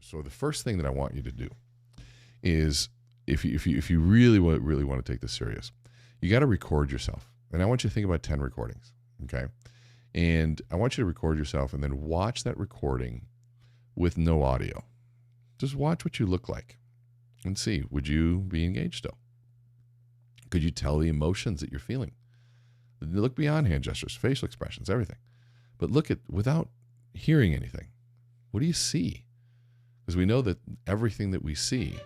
So the first thing that I want you to do is, if you really want to take this serious, you got to record yourself. And I want you to think about 10 recordings, okay? And I want you to record yourself and then watch that recording with no audio. Just watch what you look like and see, would you be engaged still? Could you tell the emotions that you're feeling? Look beyond hand gestures, facial expressions, everything. But look at, without hearing anything, what do you see? Because we know that everything that we see,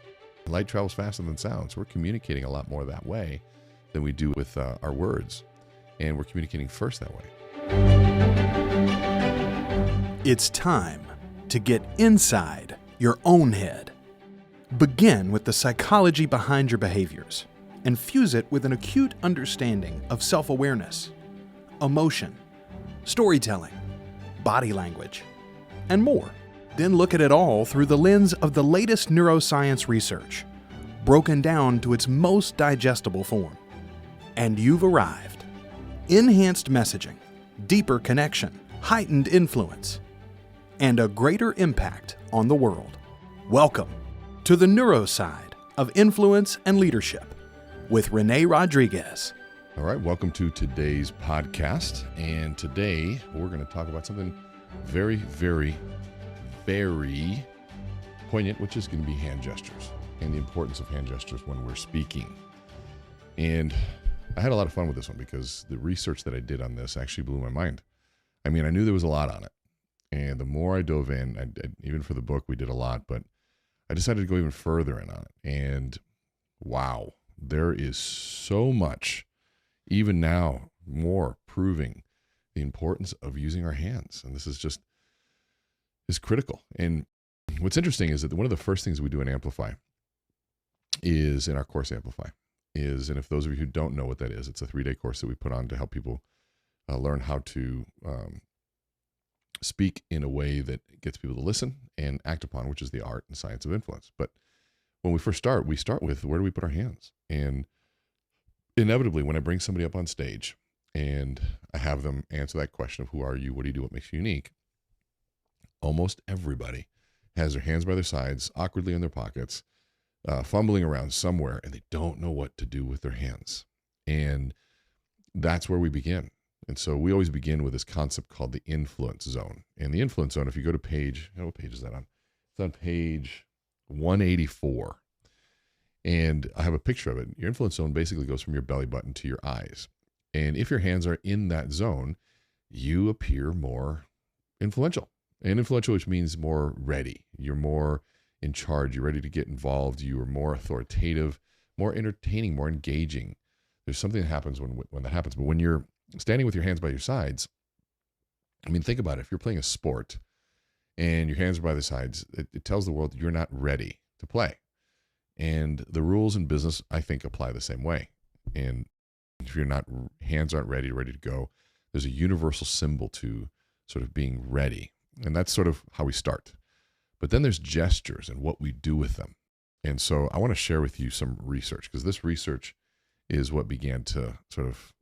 light travels faster than sound. So we're communicating a lot more that way than we do with our words. And we're communicating first that way. It's time to get inside your own head. Begin with the psychology behind your behaviors and fuse it with an acute understanding of self-awareness, emotion, storytelling, body language, and more. Then look at it all through the lens of the latest neuroscience research, broken down to its most digestible form. And you've arrived. Enhanced messaging, deeper connection, heightened influence, and a greater impact on the world. Welcome to the neuroside of influence and leadership with René Rodriguez. All right, welcome to today's podcast. And today we're going to talk about something very, very, very poignant, which is going to be hand gestures and the importance of hand gestures when we're speaking. And I had a lot of fun with this one because the research that I did on this actually blew my mind. I mean, I knew there was a lot on it. And the more I dove in, even for the book, we did a lot, but I decided to go even further in on it. And wow, there is so much, even now, more proving the importance of using our hands. And this is critical. And what's interesting is that one of the first things we do in Amplify is, in our course Amplify, is, and if those of you who don't know what that is, it's a 3-day course that we put on to help people learn how to speak in a way that gets people to listen and act upon, which is the art and science of influence. But when we first start, we start with, where do we put our hands? And inevitably, when I bring somebody up on stage and I have them answer that question of who are you, what do you do, what makes you unique, almost everybody has their hands by their sides, awkwardly in their pockets, fumbling around somewhere, and they don't know what to do with their hands. And that's where we begin. And so we always begin with this concept called the influence zone. And the influence zone, if you go to page, what page is that on? It's on page 184. And I have a picture of it. Your influence zone basically goes from your belly button to your eyes. And if your hands are in that zone, you appear more influential. And influential, which means more ready. You're more in charge. You're ready to get involved. You are more authoritative, more entertaining, more engaging. There's something that happens when that happens. But when you're standing with your hands by your sides, I mean, think about it. If you're playing a sport and your hands are by the sides, it tells the world you're not ready to play. And the rules in business, I think, apply the same way. And if hands aren't ready to go, there's a universal symbol to sort of being ready. And that's sort of how we start. But then there's gestures and what we do with them. And so I want to share with you some research, because this research is what began to sort of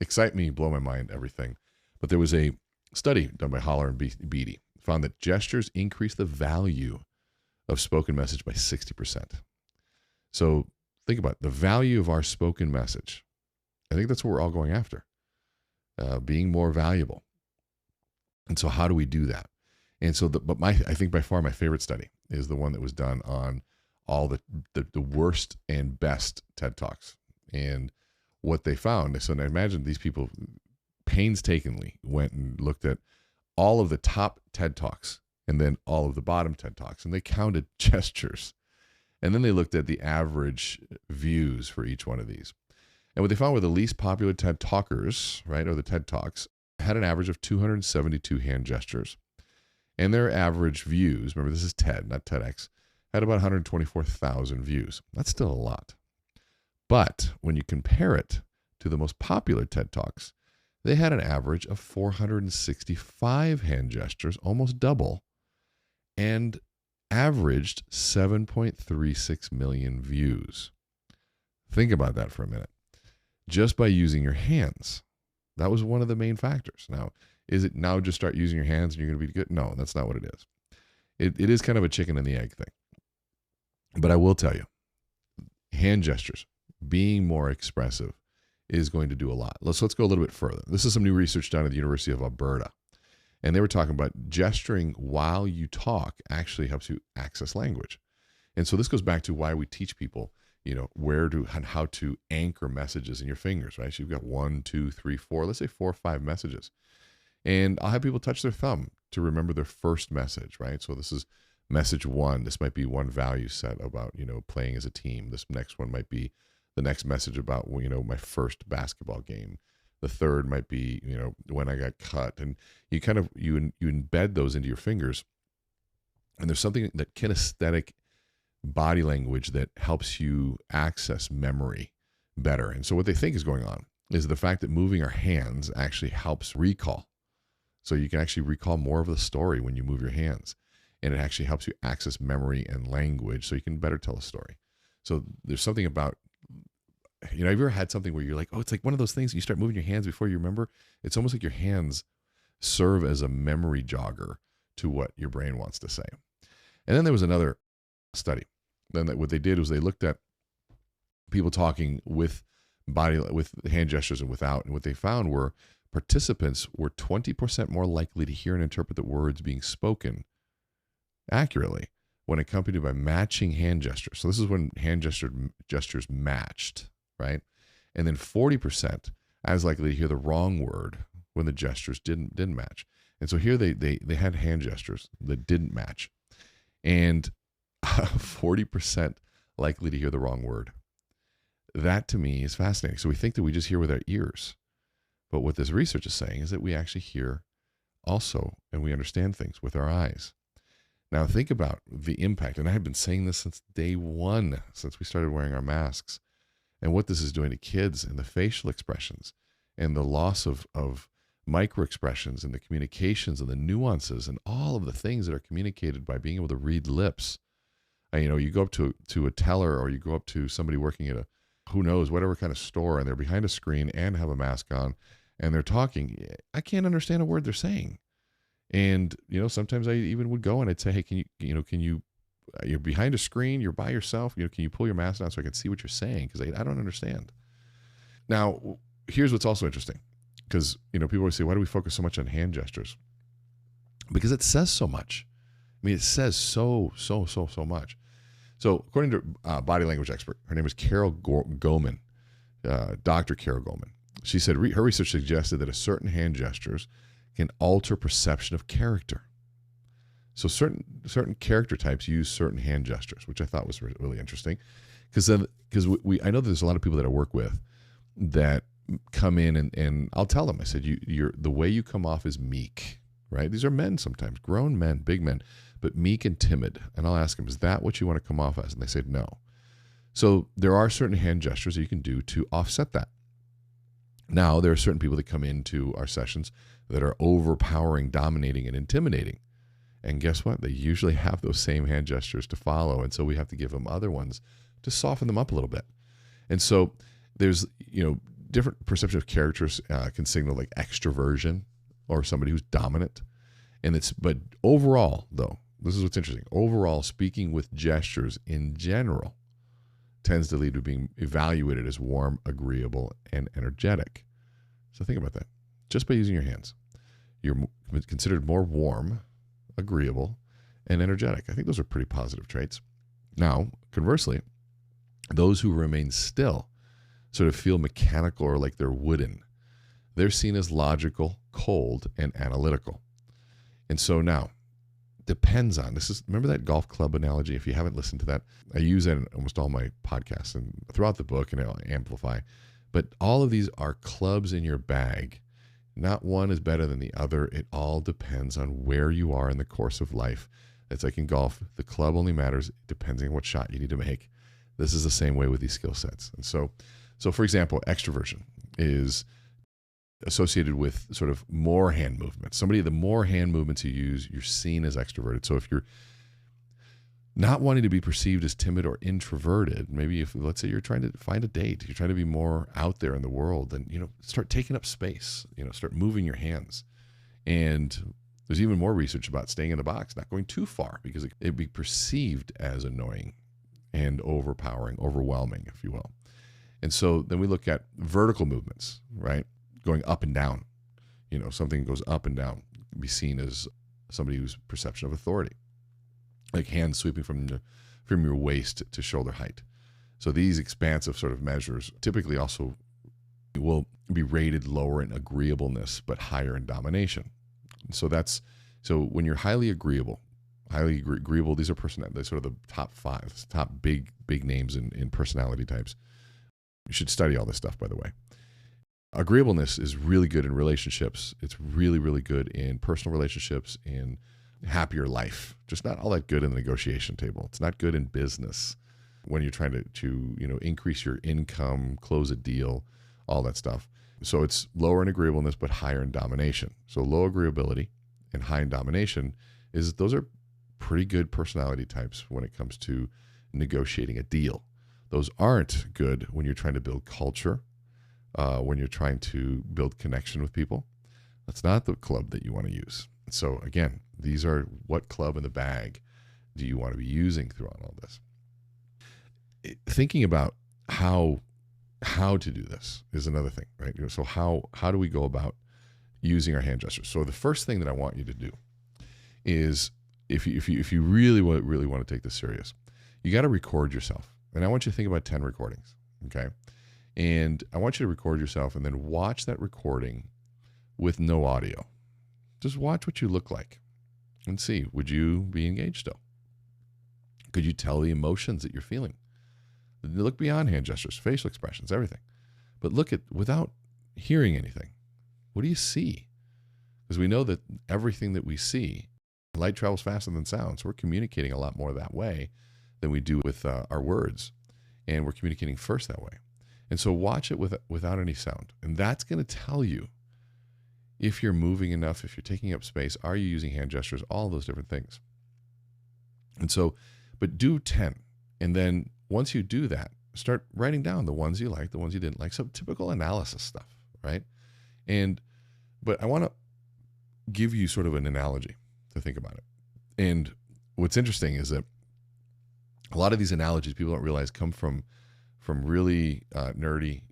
excite me, blow my mind, everything. But there was a study done by Holler and Beatie, found that gestures increase the value of spoken message by 60%. So think about it, the value of our spoken message. I think that's what we're all going after, being more valuable. And so how do we do that? And so, I think by far my favorite study is the one that was done on all the worst and best TED Talks. And what they found, so now imagine these people painstakingly went and looked at all of the top TED Talks and then all of the bottom TED Talks, and they counted gestures. And then they looked at the average views for each one of these. And what they found were the least popular TED Talkers, right, or the TED Talks, had an average of 272 hand gestures. And their average views, remember this is TED, not TEDx, had about 124,000 views. That's still a lot. But when you compare it to the most popular TED Talks, they had an average of 465 hand gestures, almost double, and averaged 7.36 million views. Think about that for a minute. Just by using your hands. That was one of the main factors. Now, is it now just start using your hands and you're going to be good? No, that's not what it is. it is kind of a chicken and the egg thing. But I will tell you, hand gestures, being more expressive, is going to do a lot. Let's go a little bit further. This is some new research done at the University of Alberta. And they were talking about gesturing while you talk actually helps you access language. And so this goes back to why we teach people, where to and how to anchor messages in your fingers, right? So you've got 1, 2, 3, 4, let's say 4 or 5 messages. And I'll have people touch their thumb to remember their first message, right? So this is message 1. This might be one value set about, playing as a team. This next one might be the next message about, my first basketball game. The third might be, when I got cut. And you kind of, you embed those into your fingers. And there's something that kinesthetic body language that helps you access memory better. And so what they think is going on is the fact that moving our hands actually helps recall. So you can actually recall more of the story when you move your hands. And it actually helps you access memory and language so you can better tell a story. So there's something about, have you ever had something where you're like, oh, it's like one of those things, you start moving your hands before you remember? It's almost like your hands serve as a memory jogger to what your brain wants to say. And then there was another study. Then what they did was they looked at people talking with hand gestures and without. And what they found were participants were 20% more likely to hear and interpret the words being spoken accurately when accompanied by matching hand gestures. So this is when hand gestures matched, right? And then 40% as likely to hear the wrong word when the gestures didn't match. And so here they had hand gestures that didn't match. And 40% likely to hear the wrong word. That to me is fascinating. So we think that we just hear with our ears. But what this research is saying is that we actually hear also, and we understand things with our eyes. Now think about the impact, and I have been saying this since day one, since we started wearing our masks, and what this is doing to kids and the facial expressions and the loss of micro expressions and the communications and the nuances and all of the things that are communicated by being able to read lips. You go up to a teller, or you go up to somebody working at whatever kind of store, and they're behind a screen and have a mask on and they're talking. I can't understand a word they're saying. And, sometimes I even would go and I'd say, hey, can you, you're behind a screen, you're by yourself, can you pull your mask down so I can see what you're saying? Because I don't understand. Now, here's what's also interesting, because, people always say, why do we focus so much on hand gestures? Because it says so much. I mean, it says so much. So according to a body language expert, her name is Carol Goman, Dr. Carol Goman. She said her research suggested that a certain hand gestures can alter perception of character. So certain character types use certain hand gestures, which I thought was really interesting, because I know there's a lot of people that I work with that come in and I'll tell them, I said, the way you come off is meek, right? These are men sometimes, grown men, big men, but meek and timid. And I'll ask them, is that what you want to come off as? And they said no. So there are certain hand gestures that you can do to offset that. Now, there are certain people that come into our sessions that are overpowering, dominating, and intimidating. And guess what? They usually have those same hand gestures to follow. And so we have to give them other ones to soften them up a little bit. And so there's, different perception of characters can signal like extroversion or somebody who's dominant. But overall, though, this is what's interesting. Overall, speaking with gestures in general tends to lead to being evaluated as warm, agreeable, and energetic. So think about that. Just by using your hands, you're considered more warm, agreeable, and energetic. I think those are pretty positive traits. Now, conversely, those who remain still sort of feel mechanical or like they're wooden. They're seen as logical, cold, and analytical. And so now, depends on, remember that golf club analogy? If you haven't listened to that, I use that in almost all my podcasts and throughout the book and Amplify. But all of these are clubs in your bag. Not one is better than the other. It all depends on where you are in the course of life. It's like in golf, the club only matters depending on what shot you need to make. This is the same way with these skill sets. And so for example, extroversion is associated with sort of more hand movements. The more hand movements you use, you're seen as extroverted. So if you're not wanting to be perceived as timid or introverted, maybe if, let's say you're trying to find a date, you're trying to be more out there in the world, then, start taking up space, start moving your hands. And There's even more research about staying in the box, not going too far, because it'd be perceived as annoying and overpowering, overwhelming, if you will. And so then we look at vertical movements, right? Going up and down. Something goes up and down, be seen as somebody whose perception of authority, like hands sweeping from your waist to shoulder height. So these expansive sort of measures typically also will be rated lower in agreeableness, but higher in domination. So when you're highly agreeable, these are they're sort of the top 5, top big names in personality types. You should study all this stuff, by the way. Agreeableness is really good in relationships. It's really, really good in personal relationships, in happier life. Just not all that good in the negotiation table. It's not good in business when you're trying to increase your income, close a deal, all that stuff. So it's lower in agreeableness, but higher in domination. So low agreeability and high in domination those are pretty good personality types when it comes to negotiating a deal. Those aren't good when you're trying to build culture, when you're trying to build connection with people. That's not the club that you want to use. So again, these are what club in the bag do you want to be using throughout all this? Thinking about how to do this is another thing, right? So how do we go about using our hand gestures? So the first thing that I want you to do is, if you really want to take this serious, you got to record yourself. And I want you to think about 10 recordings, okay? And I want you to record yourself and then watch that recording with no audio. Just watch what you look like and see, would you be engaged still? Could you tell the emotions that you're feeling? Look beyond hand gestures, facial expressions, everything. But look at, without hearing anything, what do you see? Because we know that everything that we see, light travels faster than sound. So we're communicating a lot more that way than we do with our words. And we're communicating first that way. And so watch it without any sound. And that's going to tell you if you're moving enough, if you're taking up space, are you using hand gestures, all those different things. And so, but do 10. And then once you do that, start writing down the ones you like, the ones you didn't like. So typical analysis stuff, right? But I want to give you sort of an analogy to think about it. And what's interesting is that a lot of these analogies people don't realize come from really nerdy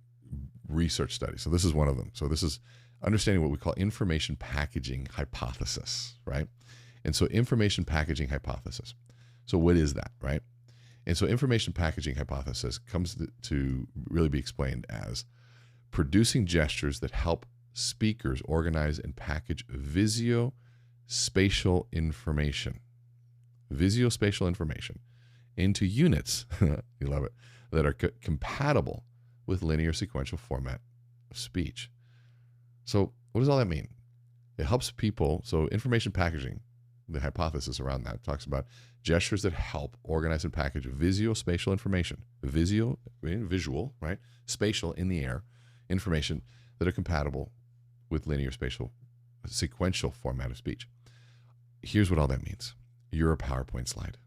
research studies. So this is one of them. So this is understanding what we call information packaging hypothesis, right? And so information packaging hypothesis. So what is that, right? And so information packaging hypothesis comes to really be explained as producing gestures that help speakers organize and package visuospatial information into units, you love it, that are compatible with linear sequential format of speech. So what does all that mean? It helps people, so information packaging, the hypothesis around that talks about gestures that help organize and package visuospatial information, visual, right? Spatial, in the air, information that are compatible with linear spatial sequential format of speech. Here's what all that means. You're a PowerPoint slide.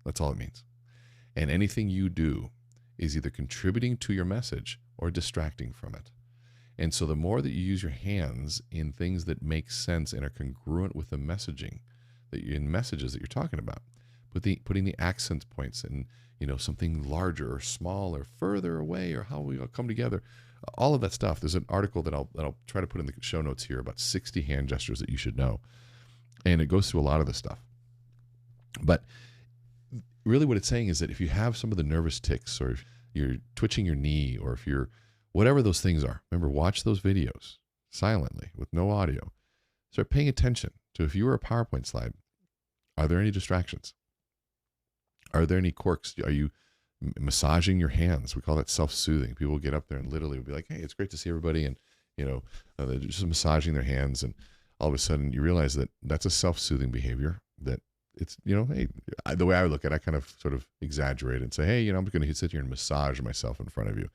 That's all it means. And anything you do is either contributing to your message or distracting from it. And so the more that you use your hands in things that make sense and are congruent with the messaging, in messages that you're talking about, putting the accent points in, something larger or small or further away, or how we all come together, all of that stuff. There's an article that I'll try to put in the show notes here about 60 hand gestures that you should know. And it goes through a lot of this stuff. But really what it's saying is that if you have some of the nervous tics, or if you're twitching your knee, or if you're, whatever those things are, remember, watch those videos silently with no audio. Start paying attention to, if you were a PowerPoint slide, are there any distractions? Are there any quirks? Are you massaging your hands? We call that self-soothing. People get up there and literally will be like, hey, it's great to see everybody. And, they're just massaging their hands. And all of a sudden you realize that that's a self-soothing behavior, that it's, hey, the way I look at it, I kind of sort of exaggerate and say, hey, I'm going to sit here and massage myself in front of you.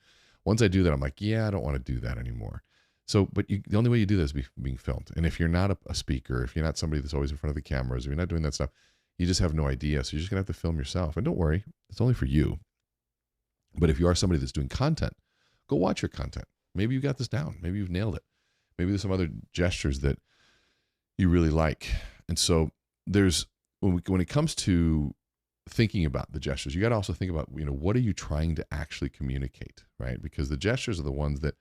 Once I do that, I'm like, yeah, I don't want to do that anymore. So, but the only way you do that is being filmed. And if you're not a speaker, if you're not somebody that's always in front of the cameras, if you're not doing that stuff, you just have no idea. So you're just going to have to film yourself. And don't worry, it's only for you. But if you are somebody that's doing content, go watch your content. Maybe you got this down. Maybe you've nailed it. Maybe there's some other gestures that you really like. And so there's, when it comes to thinking about the gestures, you got to also think about, what are you trying to actually communicate, right? Because the gestures are the ones that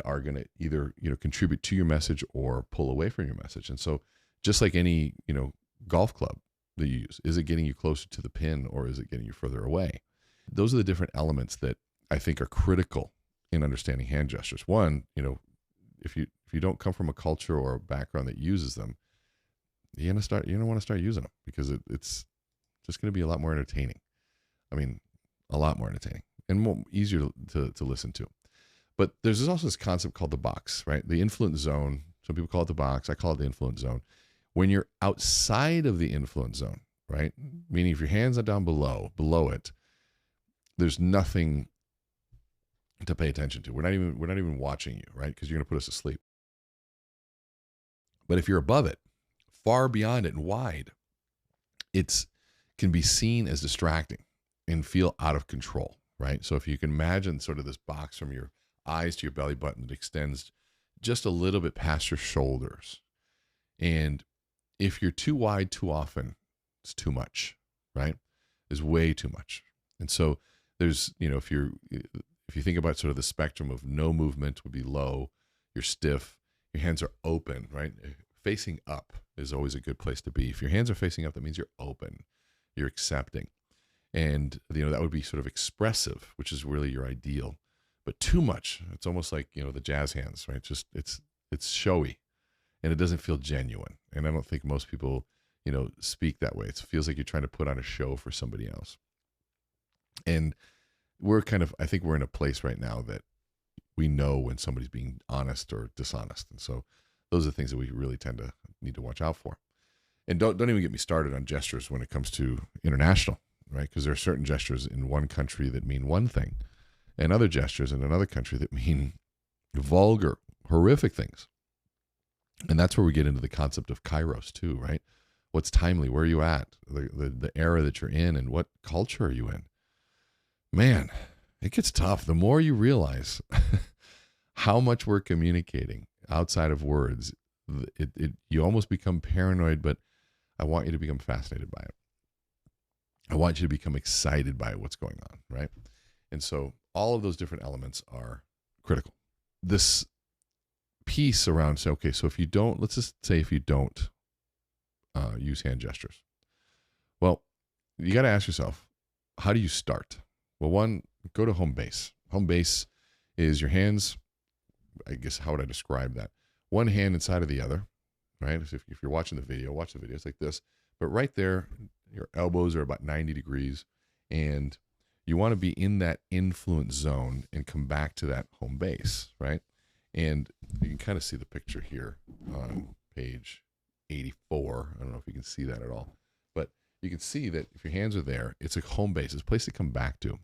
are going to either, contribute to your message or pull away from your message. And so just like any, golf club that you use, is it getting you closer to the pin or is it getting you further away? Those are the different elements that I think are critical in understanding hand gestures. One, if you don't come from a culture or a background that uses them, you don't want to start using them, because it's just going to be a lot more entertaining. I mean, a lot more entertaining and more easier to listen to. But there's also this concept called the box, right? The influence zone. Some people call it the box. I call it the influence zone. When you're outside of the influence zone, right? Meaning if your hands are down below it, there's nothing to pay attention to. We're not even watching you, right? Because you're going to put us to sleep. But if you're above it, far beyond it and wide, it can be seen as distracting and feel out of control, right? So if you can imagine sort of this box from your eyes to your belly button that extends just a little bit past your shoulders. And if you're too wide too often, it's too much, right? It's way too much. And so there's, if you think about sort of the spectrum of no movement would be low, you're stiff, your hands are open, right? Facing up is always a good place to be. If your hands are facing up, that means you're open, you're accepting. And, that would be sort of expressive, which is really your ideal. But too much, it's almost like, the jazz hands, right? Just it's showy and it doesn't feel genuine. And I don't think most people, speak that way. It feels like you're trying to put on a show for somebody else. And I think we're in a place right now that we know when somebody's being honest or dishonest. And so those are the things that we really tend to need to watch out for. And don't even get me started on gestures when it comes to international, right? Because there are certain gestures in one country that mean one thing, and other gestures in another country that mean vulgar, horrific things. And that's where we get into the concept of kairos too, right? What's timely? Where are you at? The era that you're in, and what culture are you in? Man, it gets tough. The more you realize how much we're communicating outside of words, you almost become paranoid, but I want you to become fascinated by it. I want you to become excited by what's going on, right? And so all of those different elements are critical. This piece around, so if you don't, let's just say if you don't use hand gestures, well, you got to ask yourself, how do you start? Well, one, go to home base. Home base is your hands. I guess, how would I describe that? One hand inside of the other, right? So if you're watching the video, watch the video. It's like this. But right there, your elbows are about 90 degrees. And you want to be in that influence zone and come back to that home base, right? And you can kind of see the picture here on page 84. I don't know if you can see that at all. But you can see that if your hands are there, it's a home base. It's a place to come back to.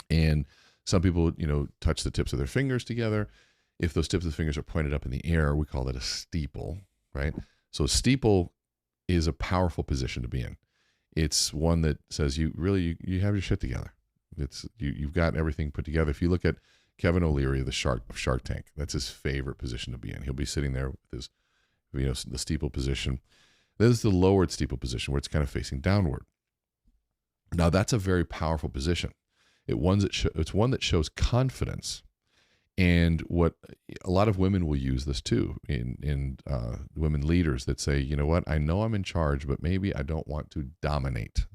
And some people, touch the tips of their fingers together. If those tips of the fingers are pointed up in the air, we call that a steeple, right? So a steeple is a powerful position to be in. It's one that says you have your shit together. You've got everything put together. If you look at Kevin O'Leary, the Shark Tank, that's his favorite position to be in. He'll be sitting there with his, the steeple position. There's the lowered steeple position where it's kind of facing downward. Now that's a very powerful position. It's one that shows confidence. And what a lot of women will use this too in women leaders that say, you know what, I know I'm in charge, but maybe I don't want to dominate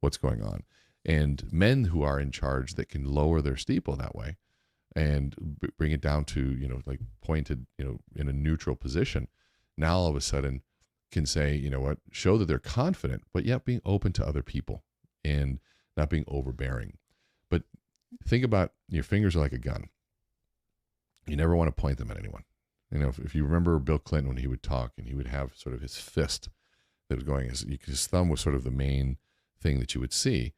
what's going on. And men who are in charge that can lower their steeple that way and bring it down to, like pointed, in a neutral position, now all of a sudden can say, you know what, show that they're confident, but yet being open to other people and not being overbearing. But think about your fingers are like a gun. You never want to point them at anyone. If you remember Bill Clinton, when he would talk and he would have sort of his fist that was going, his thumb was sort of the main thing that you would see.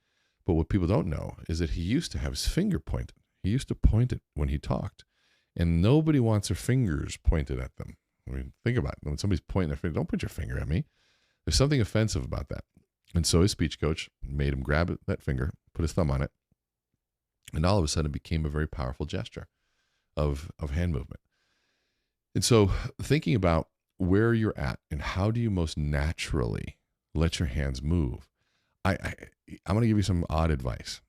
But what people don't know is that he used to have his finger pointed. He used to point it when he talked. And nobody wants their fingers pointed at them. I mean, think about it. When somebody's pointing their finger, don't put your finger at me. There's something offensive about that. And so his speech coach made him grab that finger, put his thumb on it, and all of a sudden it became a very powerful gesture of hand movement. And so thinking about where you're at and how do you most naturally let your hands move. I'm going to give you some odd advice.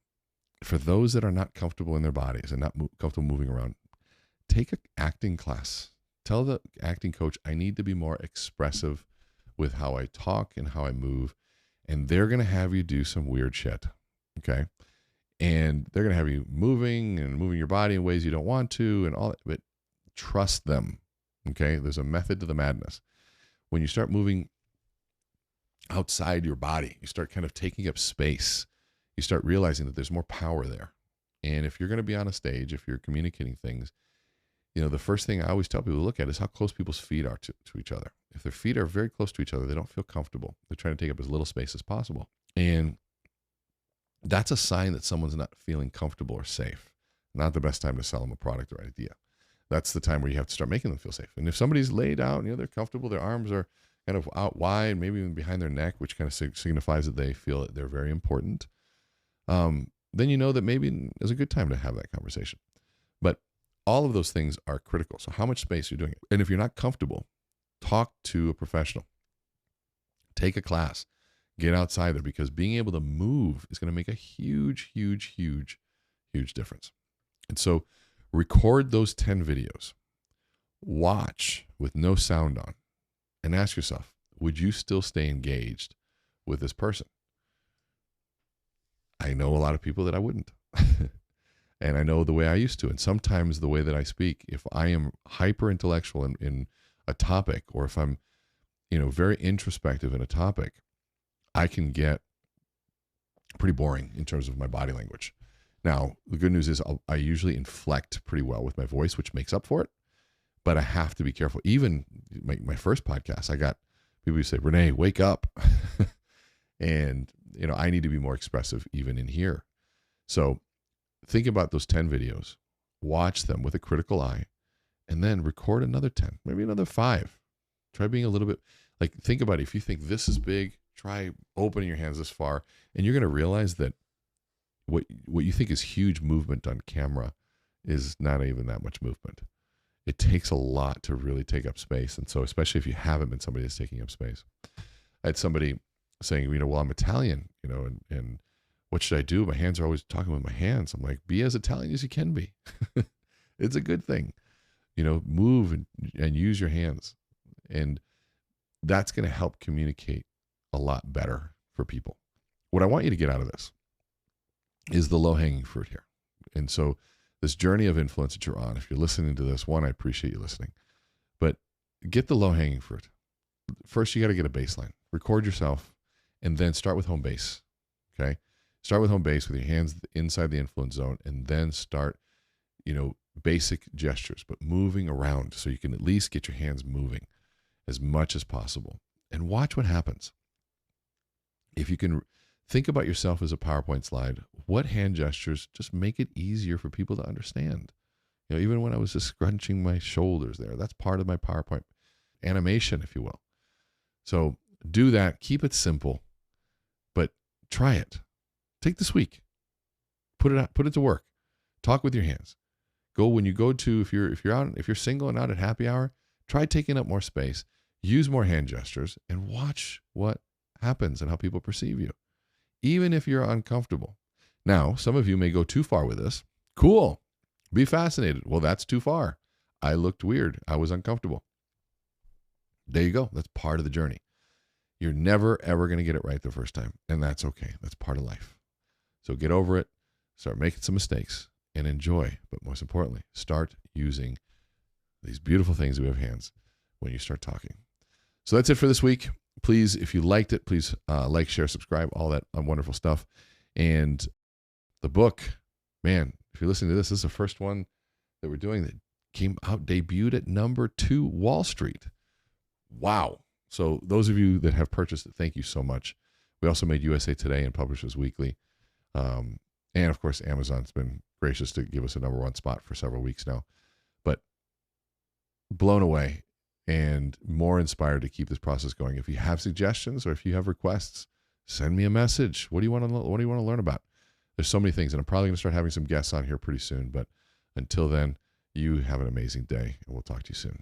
For those that are not comfortable in their bodies and not comfortable moving around, take an acting class. Tell the acting coach, I need to be more expressive with how I talk and how I move. And they're going to have you do some weird shit. Okay. And they're going to have you moving your body in ways you don't want to and all that. But trust them. Okay. There's a method to the madness. When you start moving outside your body, you start kind of taking up space. You start realizing that there's more power there. And if you're going to be on a stage, if you're communicating things, the first thing I always tell people to look at is how close people's feet are to each other. If their feet are very close to each other, they don't feel comfortable. They're trying to take up as little space as possible. And that's a sign that someone's not feeling comfortable or safe. Not the best time to sell them a product or idea. That's the time where you have to start making them feel safe. And if somebody's laid out, they're comfortable, their arms are kind of out wide, maybe even behind their neck, which kind of signifies that they feel that they're very important, then you know that maybe it's a good time to have that conversation. But all of those things are critical. So how much space you're doing it. And if you're not comfortable, talk to a professional. Take a class. Get outside there, because being able to move is going to make a huge, huge, huge, huge difference. And so record those 10 videos. Watch with no sound on and ask yourself, would you still stay engaged with this person? I know a lot of people that I wouldn't. And I know the way I used to. And sometimes the way that I speak, if I am hyper intellectual in a topic, or if I'm, very introspective in a topic, I can get pretty boring in terms of my body language. Now, the good news is I usually inflect pretty well with my voice, which makes up for it. But I have to be careful. Even my first podcast, I got people who say, René, wake up. And, I need to be more expressive even in here. So think about those 10 videos, watch them with a critical eye, and then record another 10, maybe another 5. Try being a little bit think about it. If you think this is big, try opening your hands this far, and you're going to realize that what you think is huge movement on camera is not even that much movement. It takes a lot to really take up space. And so, especially if you haven't been somebody that's taking up space. I had somebody saying, well, I'm Italian, and what should I do? My hands are always talking with my hands. I'm like, be as Italian as you can be. It's a good thing. Move and use your hands. And that's going to help communicate a lot better for people. What I want you to get out of this is the low-hanging fruit here. And so this journey of influence that you're on, if you're listening to this, one, I appreciate you listening. But get the low-hanging fruit. First, you got to get a baseline. Record yourself, and then start with home base. Okay? Start with home base with your hands inside the influence zone, and then start, basic gestures, but moving around so you can at least get your hands moving as much as possible. And watch what happens. If you can think about yourself as a PowerPoint slide, what hand gestures just make it easier for people to understand? Even when I was just scrunching my shoulders there, that's part of my PowerPoint animation, if you will. So do that. Keep it simple, but try it. Take this week. Put it to work. Talk with your hands. When you go to, if you're single and out at happy hour, try taking up more space. Use more hand gestures and watch what happens and how people perceive you, even if you're uncomfortable. Now, some of you may go too far with this. Cool. Be fascinated. Well, that's too far. I looked weird. I was uncomfortable. There you go. That's part of the journey. You're never, ever going to get it right the first time. And that's okay. That's part of life. So get over it. Start making some mistakes and enjoy. But most importantly, start using these beautiful things that we have hands when you start talking. So that's it for this week. Please, if you liked it, please like, share, subscribe, all that wonderful stuff. And the book, man, if you're listening to this is the first one that we're doing that came out, debuted at number 2, Wall Street. Wow. So those of you that have purchased it, thank you so much. We also made USA Today and Publishers Weekly. And of course, Amazon's been gracious to give us a number 1 spot for several weeks now. But blown away and more inspired to keep this process going. If you have suggestions or if you have requests, send me a message. What do you want to learn about? There's so many things, and I'm probably going to start having some guests on here pretty soon. But until then, you have an amazing day, and we'll talk to you soon.